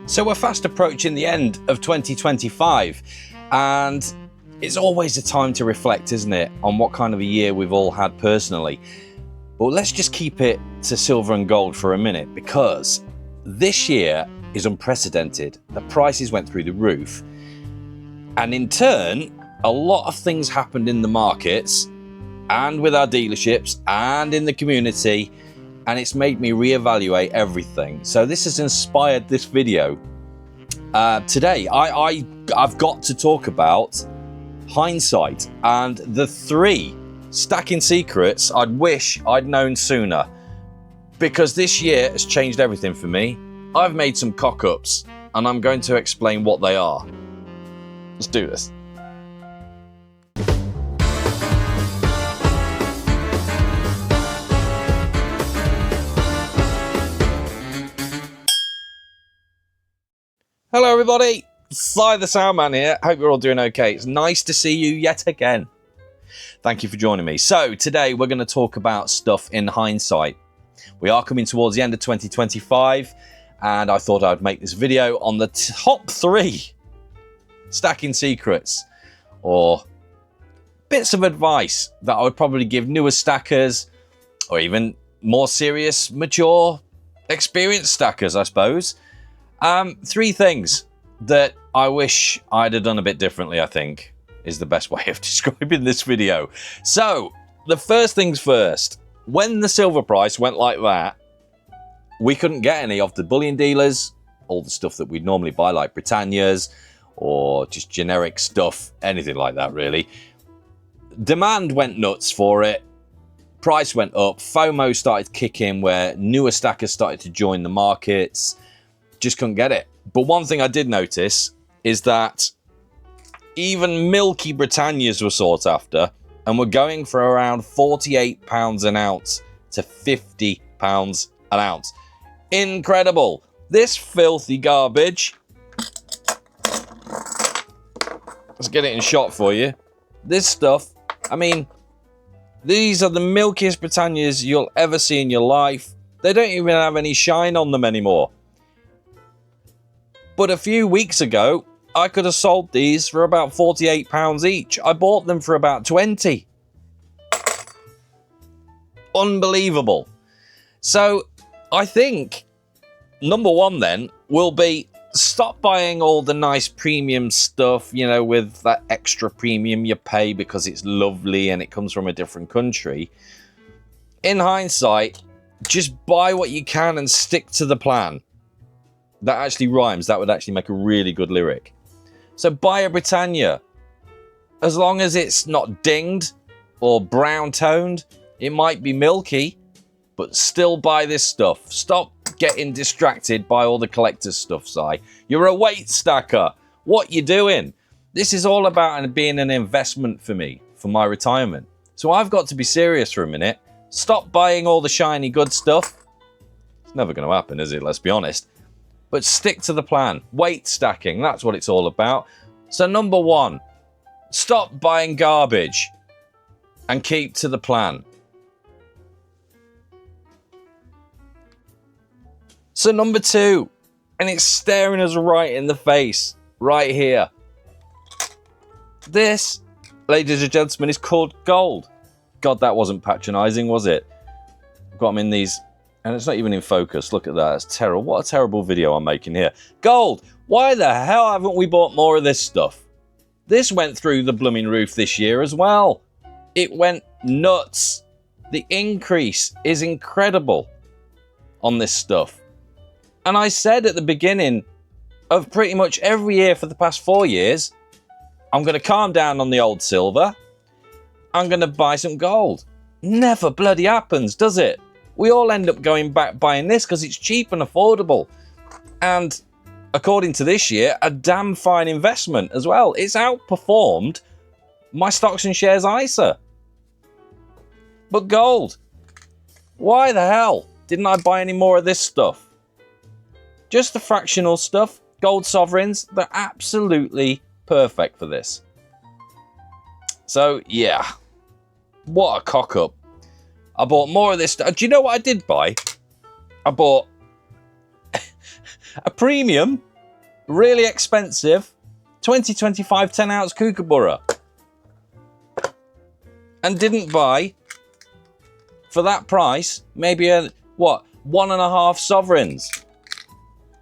So we're fast approaching the end of 2025, and it's always a time to reflect, isn't it, on what kind of a year we've all had personally. But let's just keep it to silver and gold for a minute, because this year is unprecedented. The prices went through the roof, and in turn, a lot of things happened in the markets and with our dealerships and in the community, and it's made me reevaluate everything. So this has inspired this video. Today, I've got to talk about hindsight and the 3 stacking secrets I'd wish I'd known sooner, because this year has changed everything for me. I've made some cock-ups, and I'm going to explain what they are. Let's do this. Hello everybody, Sly the Soundman here. Hope you're all doing okay. It's nice to see you yet again. Thank you for joining me. So today we're going to talk about stuff in hindsight. We are coming towards the end of 2025, and I thought I'd make this video on the top 3 stacking secrets, or bits of advice that I would probably give newer stackers, or even more serious, mature, experienced stackers, I suppose. 3 things that I wish I'd have done a bit differently, I think, is the best way of describing this video. So, the first things first. When the silver price went like that, we couldn't get any of the bullion dealers, all the stuff that we'd normally buy, like Britannias, or just generic stuff, anything like that, really. Demand went nuts for it. Price went up. FOMO started kicking, where newer stackers started to join the markets. Just couldn't get it. But one thing I did notice is that even milky Britannias were sought after, and were going for around £48 an ounce to £50 an ounce. Incredible. This filthy garbage. Let's get it in shot for you. This stuff, I mean, these are the milkiest Britannias you'll ever see in your life. They don't even have any shine on them anymore. But a few weeks ago, I could have sold these for about £48 each. I bought them for about 20. Unbelievable. So I think number 1 then will be, stop buying all the nice premium stuff, you know, with that extra premium you pay because it's lovely and it comes from a different country. In hindsight, just buy what you can and stick to the plan. That actually rhymes. That would actually make a really good lyric. So buy a Britannia. As long as it's not dinged or brown toned, it might be milky, but still buy this stuff. Stop getting distracted by all the collector's stuff, Si. You're a weight stacker. What you doing? This is all about being an investment for me, for my retirement. So I've got to be serious for a minute. Stop buying all the shiny good stuff. It's never going to happen, is it? Let's be honest. But stick to the plan. Weight stacking, that's what it's all about. So number 1, stop buying garbage and keep to the plan. So number 2, and it's staring us right in the face, right here. This, ladies and gentlemen, is called gold. God, that wasn't patronizing, was it? Got them in these, and it's not even in focus. Look at that. It's terrible. What a terrible video I'm making here. Gold. Why the hell haven't we bought more of this stuff? This went through the blooming roof this year as well. It went nuts. The increase is incredible on this stuff. And I said at the beginning of pretty much every year for the past 4 years, I'm going to calm down on the old silver. I'm going to buy some gold. Never bloody happens, does it? We all end up going back buying this because it's cheap and affordable. And according to this year, a damn fine investment as well. It's outperformed my stocks and shares ISA. But gold, why the hell didn't I buy any more of this stuff? Just the fractional stuff, gold sovereigns, they're absolutely perfect for this. So yeah, what a cock up. I bought more of this stuff. Do you know what I did buy? I bought a premium really expensive 2025 10-ounce Kookaburra and didn't buy for that price maybe a, what, 1.5 sovereigns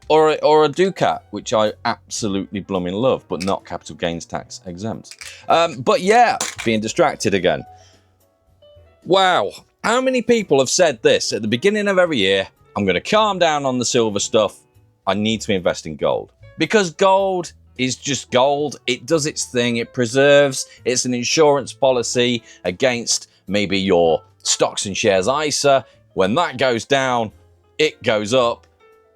or a Ducat, which I absolutely blooming love, but not capital gains tax exempt. But yeah, being distracted again. Wow, how many people have said this at the beginning of every year? I'm going to calm down on the silver stuff. I need to invest in gold. Because gold is just gold. It does its thing. It preserves. It's an insurance policy against maybe your stocks and shares ISA. When that goes down, it goes up.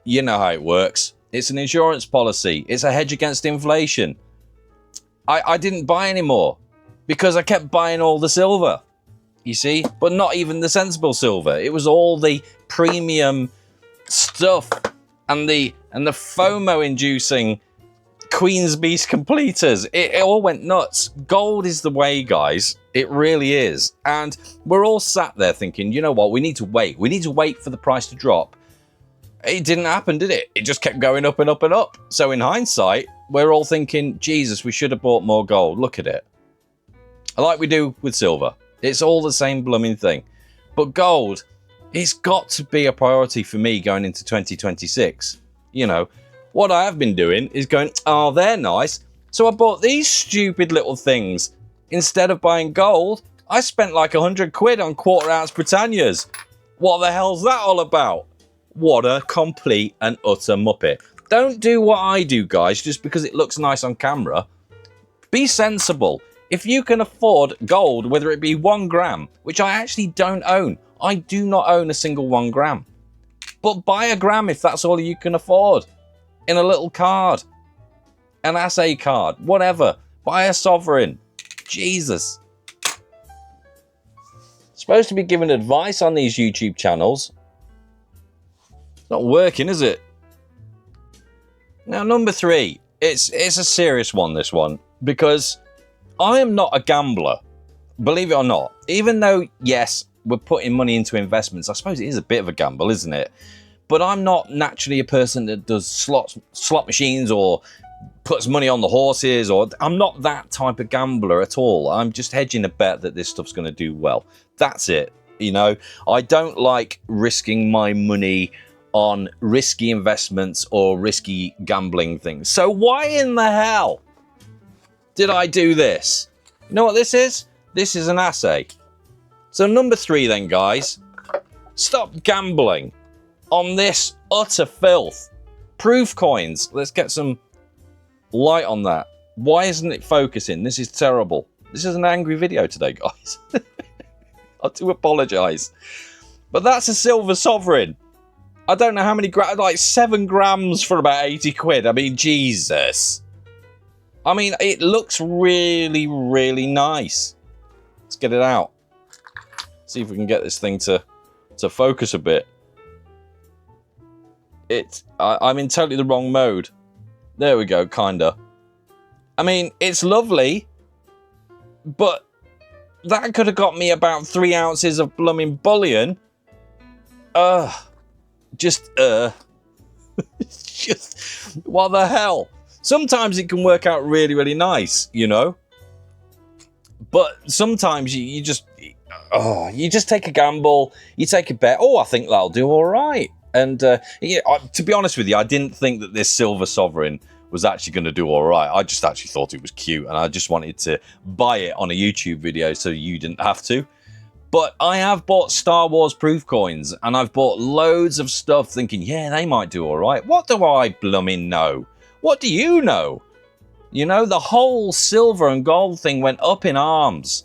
You know how it works. It's an insurance policy. It's a hedge against inflation. I didn't buy any more because I kept buying all the silver, you see, but not even the sensible silver. It was all the premium stuff and the FOMO inducing Queen's Beast completers. It all went nuts. Gold is the way, guys. It really is. And we're all sat there thinking, you know what? We need to wait. We need to wait for the price to drop. It didn't happen, did it? It just kept going up and up and up. So in hindsight, we're all thinking, Jesus, we should have bought more gold. Look at it. Like we do with silver. It's all the same blooming thing. But gold, it's got to be a priority for me going into 2026. You know, what I have been doing is going, oh, they're nice. So I bought these stupid little things. Instead of buying gold, I spent like 100 quid on 1/4 ounce Britannias. What the hell's that all about? What a complete and utter muppet. Don't do what I do, guys, just because it looks nice on camera. Be sensible. If you can afford gold, whether it be 1 gram, which I actually don't own. I do not own a single 1 gram. But buy a gram if that's all you can afford. In a little card. An assay card. Whatever. Buy a sovereign. Jesus. Supposed to be giving advice on these YouTube channels. Not working, is it? Now, number 3. It's a serious one, this one. Because I am not a gambler. Believe it or not. Even though, yes, we're putting money into investments. I suppose it is a bit of a gamble, isn't it? But I'm not naturally a person that does slot machines or puts money on the horses. Or I'm not that type of gambler at all. I'm just hedging a bet that this stuff's going to do well. That's it. You know, I don't like risking my money on risky investments or risky gambling things. So why in the hell did I do this? You know what this is? This is an assay. So number 3 then, guys. Stop gambling on this utter filth. Proof coins. Let's get some light on that. Why isn't it focusing? This is terrible. This is an angry video today, guys. I do apologise. But that's a silver sovereign. I don't know how many grams, like 7 grams for about 80 quid. I mean, Jesus. I mean, it looks really, really nice. Let's get it out. See if we can get this thing to focus a bit. I'm in totally the wrong mode. There we go, kinda. I mean, it's lovely, but that could have got me about 3 ounces of blooming bullion. Just, what the hell? Sometimes it can work out really, really nice, you know? But sometimes you just take a gamble, you take a bet. Oh, I think that'll do all right. And yeah, to be honest with you, I didn't think that this silver sovereign was actually going to do all right. I just actually thought it was cute, and I just wanted to buy it on a YouTube video so you didn't have to. But I have bought Star Wars proof coins, and I've bought loads of stuff thinking, yeah, they might do all right. What do I blooming know? What do you know? You know, the whole silver and gold thing went up in arms.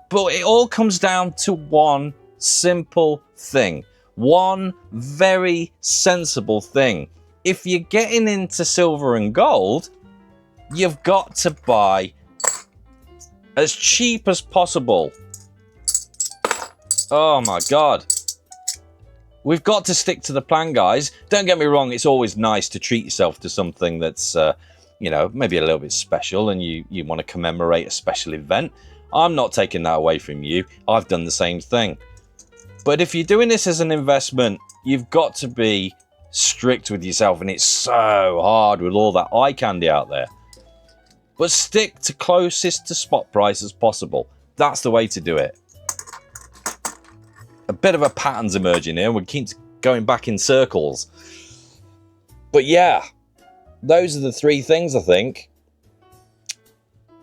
But it all comes down to one simple thing. One very sensible thing. If you're getting into silver and gold, you've got to buy as cheap as possible. Oh my God. We've got to stick to the plan, guys. Don't get me wrong, it's always nice to treat yourself to something that's, you know, maybe a little bit special and you want to commemorate a special event. I'm not taking that away from you. I've done the same thing. But if you're doing this as an investment, you've got to be strict with yourself, and it's so hard with all that eye candy out there. But stick to closest to spot price as possible. That's the way to do it. A bit of a pattern's emerging here. We keep going back in circles. But yeah, those are the three things, I think.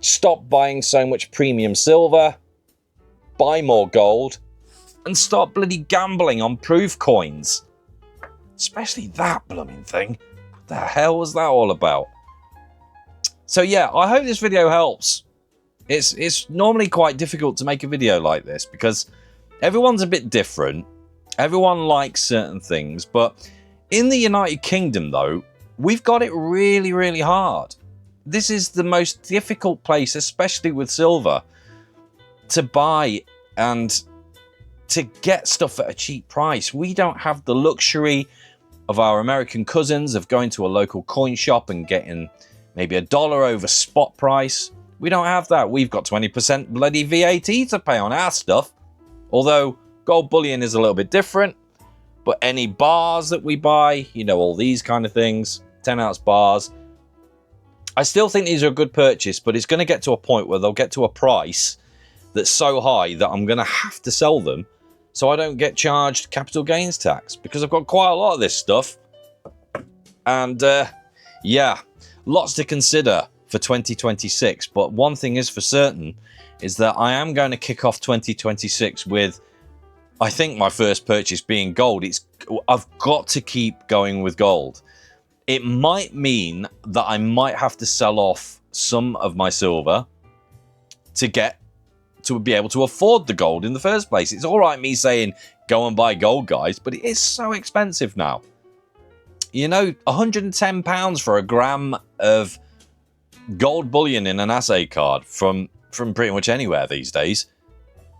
Stop buying so much premium silver. Buy more gold. And stop bloody gambling on proof coins. Especially that blooming thing. What the hell was that all about? So yeah, I hope this video helps. It's normally quite difficult to make a video like this because everyone's a bit different. Everyone likes certain things. But in the United Kingdom, though, we've got it really, really hard. This is the most difficult place, especially with silver, to buy and to get stuff at a cheap price. We don't have the luxury of our American cousins of going to a local coin shop and getting maybe $1 over spot price. We don't have that. We've got 20% bloody VAT to pay on our stuff. Although gold bullion is a little bit different. But any bars that we buy, you know, all these kind of things, 10-ounce bars, I still think these are a good purchase, but it's going to get to a point where they'll get to a price that's so high that I'm going to have to sell them so I don't get charged capital gains tax, because I've got quite a lot of this stuff. And yeah, lots to consider for 2026. But one thing is for certain is that I am going to kick off 2026 with, I think, my first purchase being gold. I've got to keep going with gold. It might mean that I might have to sell off some of my silver to be able to afford the gold in the first place. It's all right me saying go and buy gold, guys, but it is so expensive now. You know, £110 for a gram of gold bullion in an assay card from pretty much anywhere these days.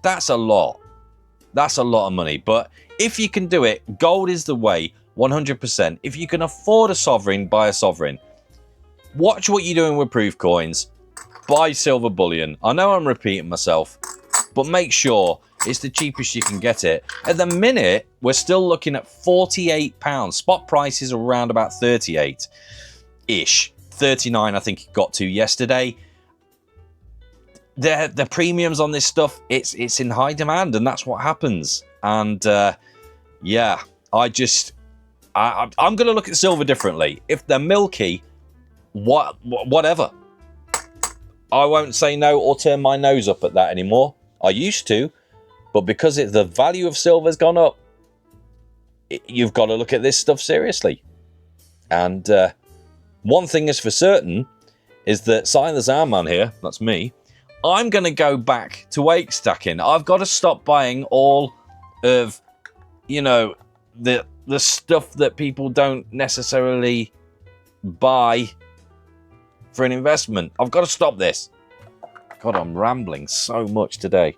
That's a lot. That's a lot of money. But if you can do it, gold is the way, 100%. If you can afford a sovereign, buy a sovereign. Watch what you're doing with proof coins. Buy silver bullion. I know I'm repeating myself, but make sure it's the cheapest you can get it. At the minute, we're still looking at £48. Spot price is around about 38-ish. 39 I think it got to yesterday. The premiums on this stuff, it's in high demand, and that's what happens. And yeah, I'm going to look at silver differently. If they're milky, whatever. I won't say no or turn my nose up at that anymore. I used to, but because the value of silver's gone up, you've got to look at this stuff seriously. And one thing is for certain is that Sign the Soundman here, that's me, I'm going to go back to wake stacking. I've got to stop buying all of, you know, the stuff that people don't necessarily buy for an investment. I've got to stop this. God, I'm rambling so much today.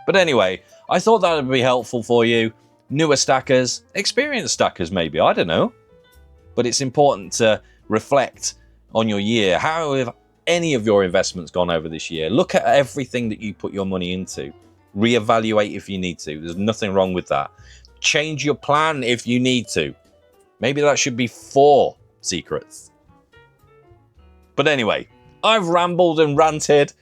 But anyway, I thought that would be helpful for you. Newer stackers, experienced stackers maybe, I don't know. But it's important to reflect on your year. How have any of your investments gone over this year? Look at everything that you put your money into. Reevaluate if you need to. There's nothing wrong with that. Change your plan if you need to. Maybe that should be 4 secrets. But anyway, I've rambled and ranted.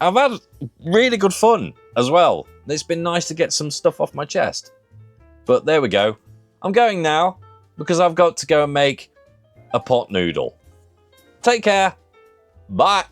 I've had really good fun as well. It's been nice to get some stuff off my chest. But there we go. I'm going now because I've got to go and make a pot noodle. Take care. Bye.